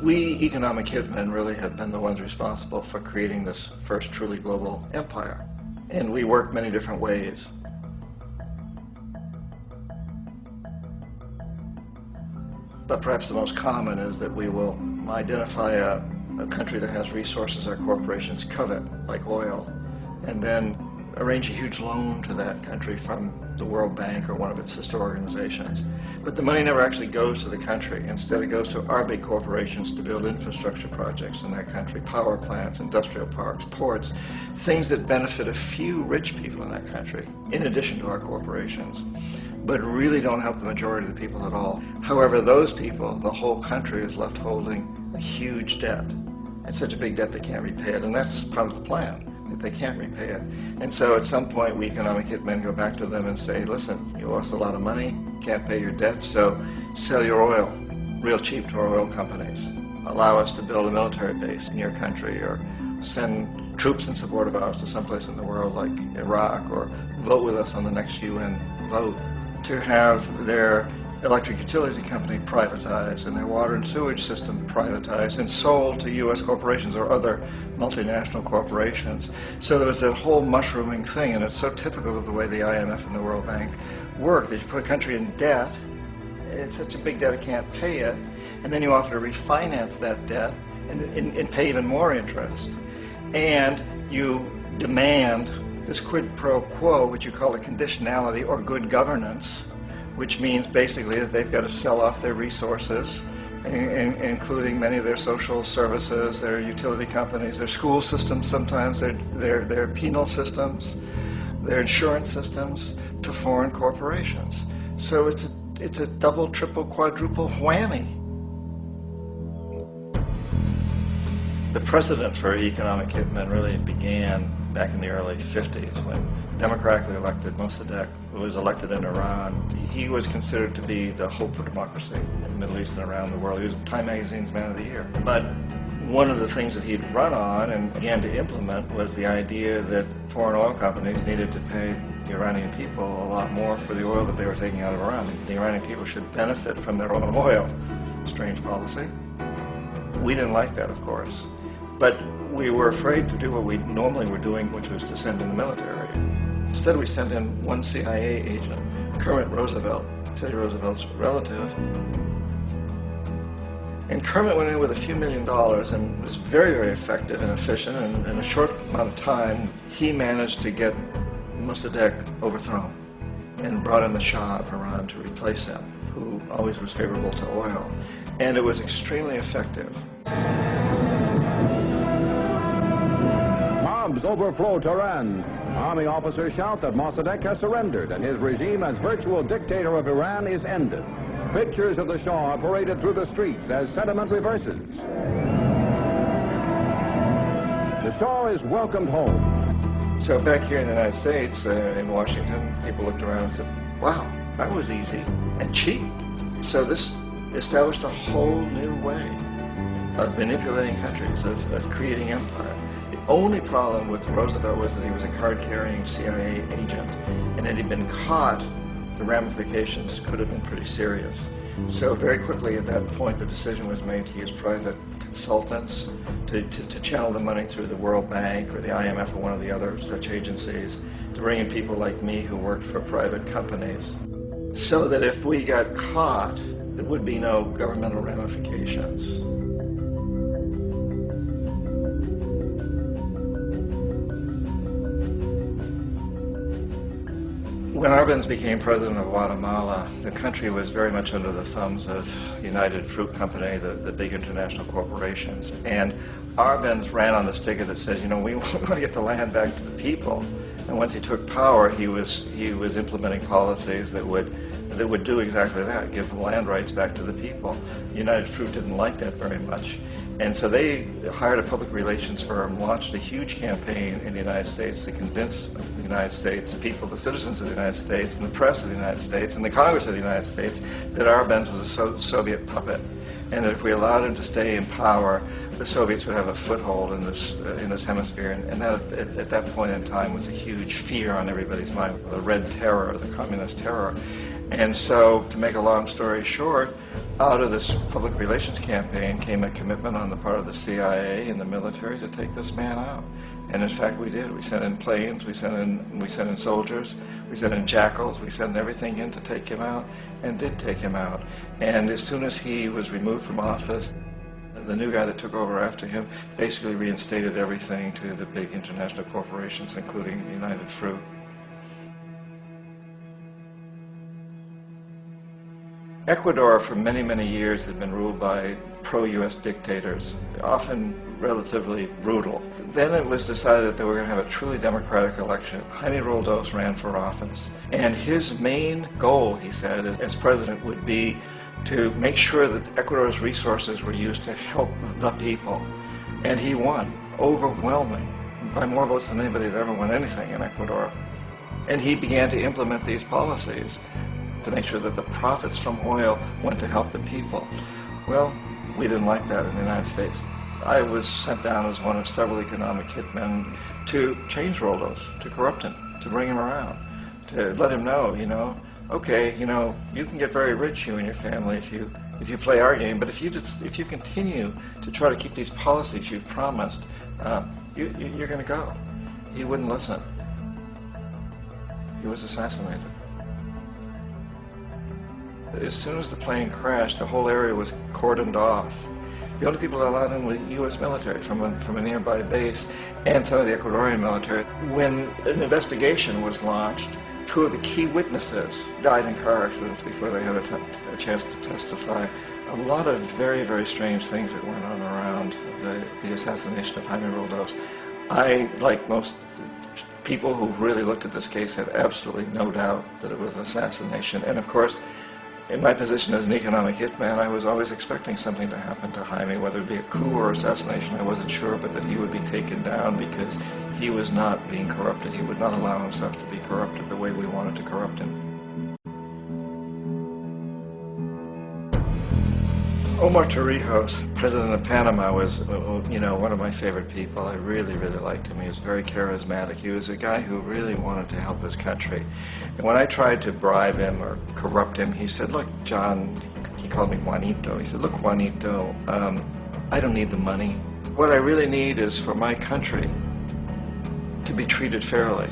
We economic hitmen really have been the ones responsible for creating this first truly global empire. And we work many different ways. But perhaps the most common is that we will identify a country that has resources our corporations covet, like oil, and then arrange a huge loan to that country from the World Bank or one of its sister organizations. But the money never actually goes to the country. Instead, it goes to our big corporations to build infrastructure projects in that country, power plants, industrial parks, ports, things that benefit a few rich people in that country, in addition to our corporations, but really don't help the majority of the people at all. However, those people, the whole country is left holding a huge debt. It's such a big debt they can't repay it, and that's part of the plan, that they can't repay it. And so at some point, we economic hitmen go back to them and say, listen, you owe us a lot of money, can't pay your debt, so sell your oil real cheap to our oil companies. Allow us to build a military base in your country, or send troops in support of ours to someplace in the world like Iraq, or vote with us on the next UN vote. To have their electric utility company privatized and their water and sewage system privatized and sold to U.S. corporations or other multinational corporations. So there was that whole mushrooming thing, and it's so typical of the way the IMF and the World Bank work, that you put a country in debt, it's such a big debt it can't pay it, and then you offer to refinance that debt and pay even more interest. And you demand this quid pro quo, which you call a conditionality or good governance, which means basically that they've got to sell off their resources, including many of their social services, their utility companies, their school systems sometimes, their penal systems, their insurance systems, to foreign corporations. So it's a double, triple, quadruple whammy. The precedent for economic hitmen really began back in the early 50s when democratically elected Mossadegh, who was elected in Iran. He was considered to be the hope for democracy in the Middle East and around the world. He was Time Magazine's Man of the Year. But one of the things that he'd run on and began to implement was the idea that foreign oil companies needed to pay the Iranian people a lot more for the oil that they were taking out of Iran. The Iranian people should benefit from their own oil. Strange policy. We didn't like that, of course. But we were afraid to do what we normally were doing, which was to send in the military. Instead, we sent in one CIA agent, Kermit Roosevelt, Teddy Roosevelt's relative. And Kermit went in with a few $1 million and was very, very effective and efficient. And in a short amount of time, he managed to get Mossadegh overthrown and brought in the Shah of Iran to replace him, who always was favorable to oil. And it was extremely effective. Mobs overflow Tehran. Army officers shout that Mossadegh has surrendered and his regime as virtual dictator of Iran is ended. Pictures of the Shah are paraded through the streets as sentiment reverses. The Shah is welcomed home. So back here in the United States, in Washington, people looked around and said, wow, that was easy and cheap. So this established a whole new way of manipulating countries, of creating empire. The only problem with Roosevelt was that he was a card-carrying CIA agent, and had he been caught, the ramifications could have been pretty serious. So very quickly at that point, the decision was made to use private consultants to channel the money through the World Bank or the IMF or one of the other such agencies, to bring in people like me who worked for private companies, so that if we got caught, there would be no governmental ramifications. When Arbenz became president of Guatemala, the country was very much under the thumbs of United Fruit Company, the big international corporations. And Arbenz ran on this ticket that says, you know, we want to get the land back to the people. And once he took power, he was implementing policies that would do exactly that, give land rights back to the people. United Fruit didn't like that very much. And so they hired a public relations firm, launched a huge campaign in the United States to convince the United States, the people, the citizens of the United States, and the press of the United States, and the Congress of the United States, that Arbenz was a Soviet puppet. And that if we allowed him to stay in power, the Soviets would have a foothold in this hemisphere. And that, at that point in time, was a huge fear on everybody's mind, the Red Terror, the Communist Terror. And so, to make a long story short, out of this public relations campaign came a commitment on the part of the CIA and the military to take this man out. And in fact, we did. We sent in planes, we sent in soldiers, we sent in jackals, we sent everything in to take him out, and did take him out. And as soon as he was removed from office, the new guy that took over after him basically reinstated everything to the big international corporations, including United Fruit. Ecuador, for many, many years, had been ruled by pro-U.S. dictators, often relatively brutal. Then it was decided that they were going to have a truly democratic election. Jaime Roldos ran for office. And his main goal, he said, as president, would be to make sure that Ecuador's resources were used to help the people. And he won, overwhelming, by more votes than anybody had ever won anything in Ecuador. And he began to implement these policies to make sure that the profits from oil went to help the people. Well, we didn't like that in the United States. I was sent down as one of several economic hitmen to change Roldos, to corrupt him, to bring him around, to let him know, okay, you can get very rich, you and your family, if you play our game, but if you continue to try to keep these policies you've promised, you're going to go. He wouldn't listen. He was assassinated. As soon as the plane crashed, the whole area was cordoned off. The only people allowed in were U.S. military from a nearby base and some of the Ecuadorian military. When an investigation was launched, two of the key witnesses died in car accidents before they had a chance to testify. A lot of very, very strange things that went on around the assassination of Jaime Roldos. I, like most people who've really looked at this case, have absolutely no doubt that it was an assassination. And of course, in my position as an economic hitman, I was always expecting something to happen to Jaime, whether it be a coup or assassination, I wasn't sure, but that he would be taken down because he was not being corrupted. He would not allow himself to be corrupted the way we wanted to corrupt him. Omar Torrijos, president of Panama, was, one of my favorite people. I really, really liked him. He was very charismatic. He was a guy who really wanted to help his country. And when I tried to bribe him or corrupt him, he said, look, John, he called me Juanito. He said, look, Juanito, I don't need the money. What I really need is for my country to be treated fairly.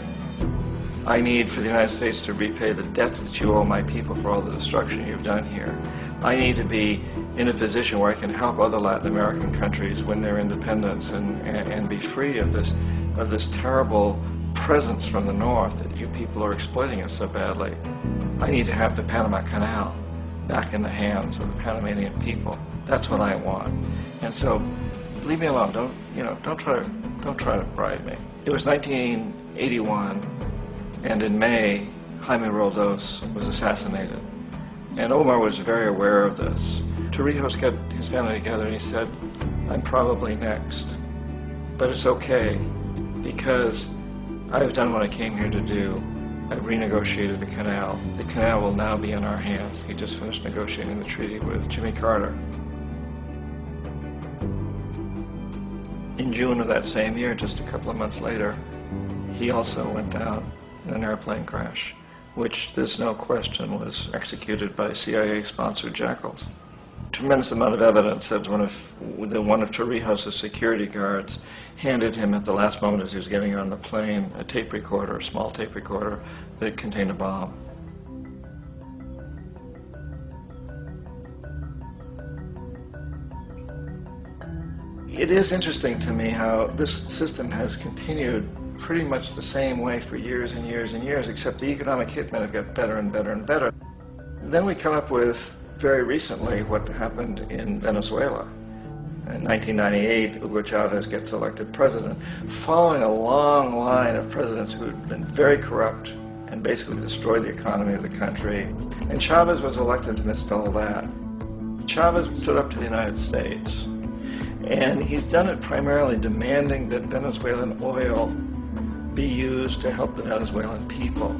I need for the United States to repay the debts that you owe my people for all the destruction you've done here. I need to be in a position where I can help other Latin American countries win their independence and be free of this terrible presence from the north that you people are exploiting us so badly. I need to have the Panama Canal back in the hands of the Panamanian people. That's what I want. And so, leave me alone. Don't try to bribe me. It was 1981, and in May, Jaime Roldos was assassinated. And Omar was very aware of this. Torrijos got his family together and he said, I'm probably next, but it's okay because I've done what I came here to do. I've renegotiated the canal. The canal will now be in our hands. He just finished negotiating the treaty with Jimmy Carter. In June of that same year, just a couple of months later, he also went down in an airplane crash, which there's no question was executed by CIA-sponsored jackals. Tremendous amount of evidence that one of Torrijos' security guards handed him at the last moment as he was getting on the plane a tape recorder, a small tape recorder that contained a bomb. It is interesting to me how this system has continued pretty much the same way for years and years and years, except the economic hitmen have got better and better and better. Then we come up with, very recently, what happened in Venezuela. In 1998, Hugo Chavez gets elected president, following a long line of presidents who had been very corrupt and basically destroyed the economy of the country. And Chavez was elected amidst all that. Chavez stood up to the United States, and he's done it primarily demanding that Venezuelan oil be used to help the Venezuelan people.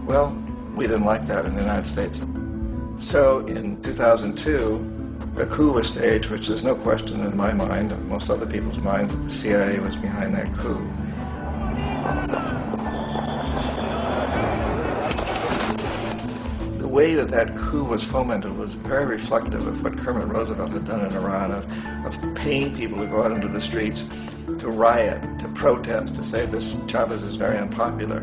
Well, we didn't like that in the United States. So in 2002, a coup was staged, which there's no question in my mind, and most other people's minds, that the CIA was behind that coup. way that that coup was fomented was very reflective of what Kermit Roosevelt had done in Iran, of paying people to go out into the streets, to riot, to protest, to say this Chavez is very unpopular.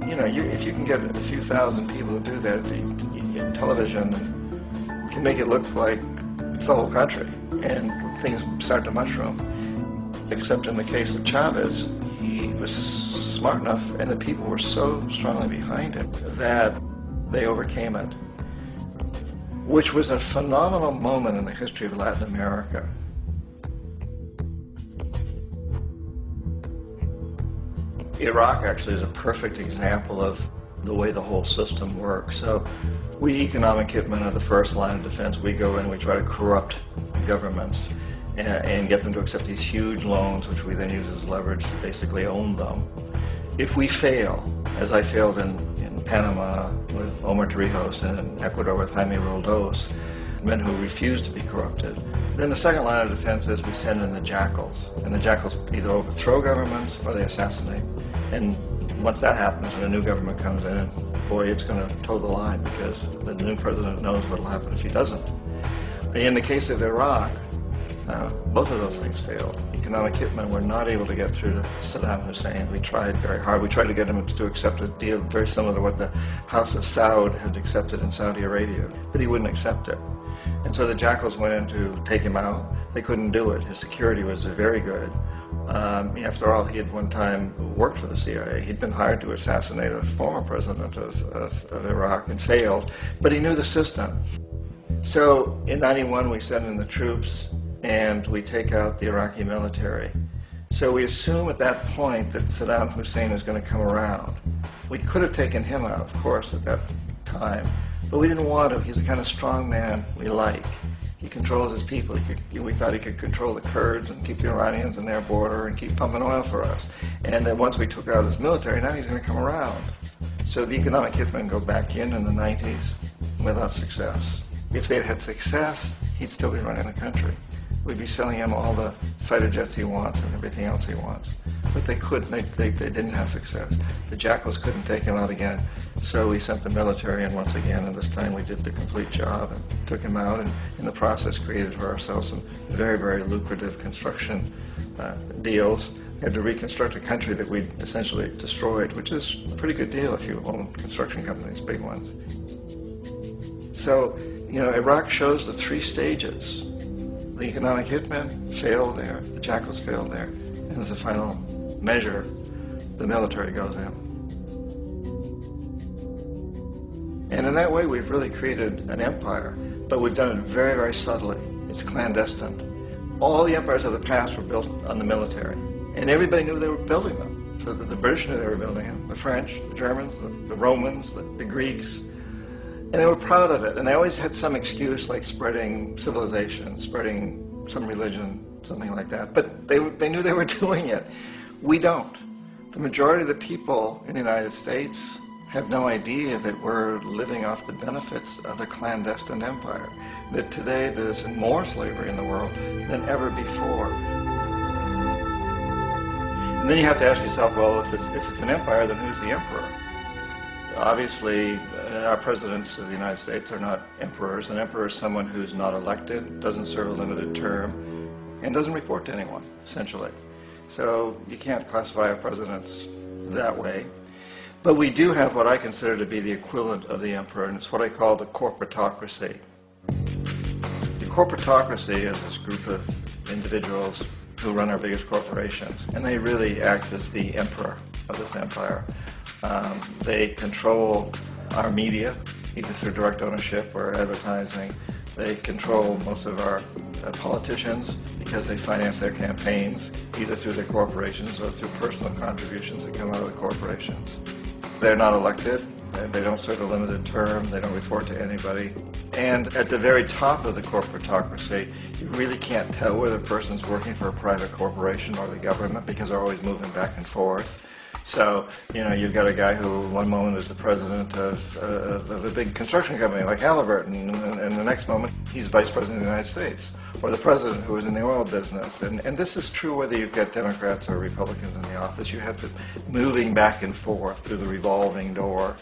You know, if you can get a few thousand people to do that, television can make it look like it's the whole country, and things start to mushroom. Except in the case of Chavez, he was smart enough, and the people were so strongly behind him that they overcame it, which was a phenomenal moment in the history of Latin America. Iraq actually is a perfect example of the way the whole system works. So we economic hitmen are the first line of defense. We go in, we try to corrupt governments and get them to accept these huge loans, which we then use as leverage to basically own them. If we fail, as I failed in Panama with Omar Torrijos and in Ecuador with Jaime Roldos, men who refused to be corrupted, then the second line of defense is we send in the jackals. And the jackals either overthrow governments or they assassinate. And once that happens and a new government comes in, boy, it's going to toe the line because the new president knows what will happen if he doesn't. In the case of Iraq, both of those things failed. Economic hitmen were not able to get through to Saddam Hussein. We tried very hard. We tried to get him to accept a deal very similar to what the House of Saud had accepted in Saudi Arabia, but he wouldn't accept it. And so the jackals went in to take him out. They couldn't do it. His security was very good. After all, he had one time worked for the CIA. He'd been hired to assassinate a former president of Iraq and failed, but he knew the system. So in '91, we send in the troops and we take out the Iraqi military. So we assume at that point that Saddam Hussein is going to come around. We could have taken him out, of course, at that time, but we didn't want to. He's the kind of strong man we like. He controls his people. We thought he could control the Kurds and keep the Iranians in their border and keep pumping oil for us. And then once we took out his military, now he's going to come around. So the economic hitmen go back in the 90s without success. If they'd had success, he'd still be running the country. We'd be selling him all the fighter jets he wants and everything else he wants. But they couldn't. They didn't have success. The jackals couldn't take him out again. So we sent the military in once again, and this time we did the complete job and took him out, and in the process created for ourselves some very, very lucrative construction deals. We had to reconstruct a country that we'd essentially destroyed, which is a pretty good deal if you own construction companies, big ones. So, you know, Iraq shows the three stages. The economic hitmen failed there, the jackals failed there, and as a final measure, the military goes in. And in that way, we've really created an empire, but we've done it very, very subtly. It's clandestine. All the empires of the past were built on the military, and everybody knew they were building them. So the British knew they were building them, the French, the Germans, the Romans, the Greeks. And they were proud of it, and they always had some excuse like spreading civilization, spreading some religion, something like that. But they knew they were doing it. We don't. The majority of the people in the United States have no idea that we're living off the benefits of a clandestine empire, that today there's more slavery in the world than ever before. And then you have to ask yourself, well, if it's an empire, then who's the emperor? Obviously, our presidents of the United States are not emperors. An emperor is someone who's not elected, doesn't serve a limited term, and doesn't report to anyone, essentially. So you can't classify our presidents that way. But we do have what I consider to be the equivalent of the emperor, and it's what I call the corporatocracy. The corporatocracy is this group of individuals who run our biggest corporations, and they really act as the emperor of this empire. They control our media, either through direct ownership or advertising. They control most of our politicians because they finance their campaigns, either through their corporations or through personal contributions that come out of the corporations. They're not elected, they don't serve a limited term, they don't report to anybody. And at the very top of the corporatocracy, you really can't tell whether a person's working for a private corporation or the government because they're always moving back and forth. So, you know, you've got a guy who one moment is the president of a big construction company like Halliburton, and the next moment he's vice president of the United States, or the president who is in the oil business. And this is true whether you've got Democrats or Republicans in the office. You have to moving back and forth through the revolving door.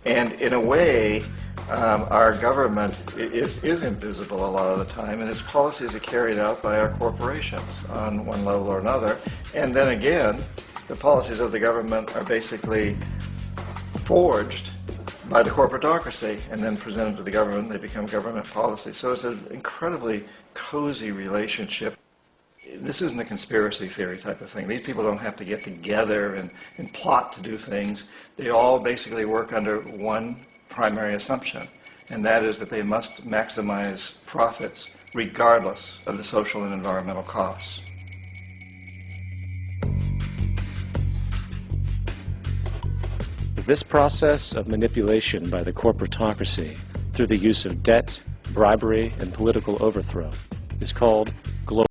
And in a way, Our government is invisible a lot of the time, and its policies are carried out by our corporations on one level or another. And then again, the policies of the government are basically forged by the corporatocracy and then presented to the government. They become government policy. So it's an incredibly cozy relationship. This isn't a conspiracy theory type of thing. These people don't have to get together and plot to do things. They all basically work under one primary assumption, and that is that they must maximize profits regardless of the social and environmental costs. This process of manipulation by the corporatocracy through the use of debt, bribery, and political overthrow is called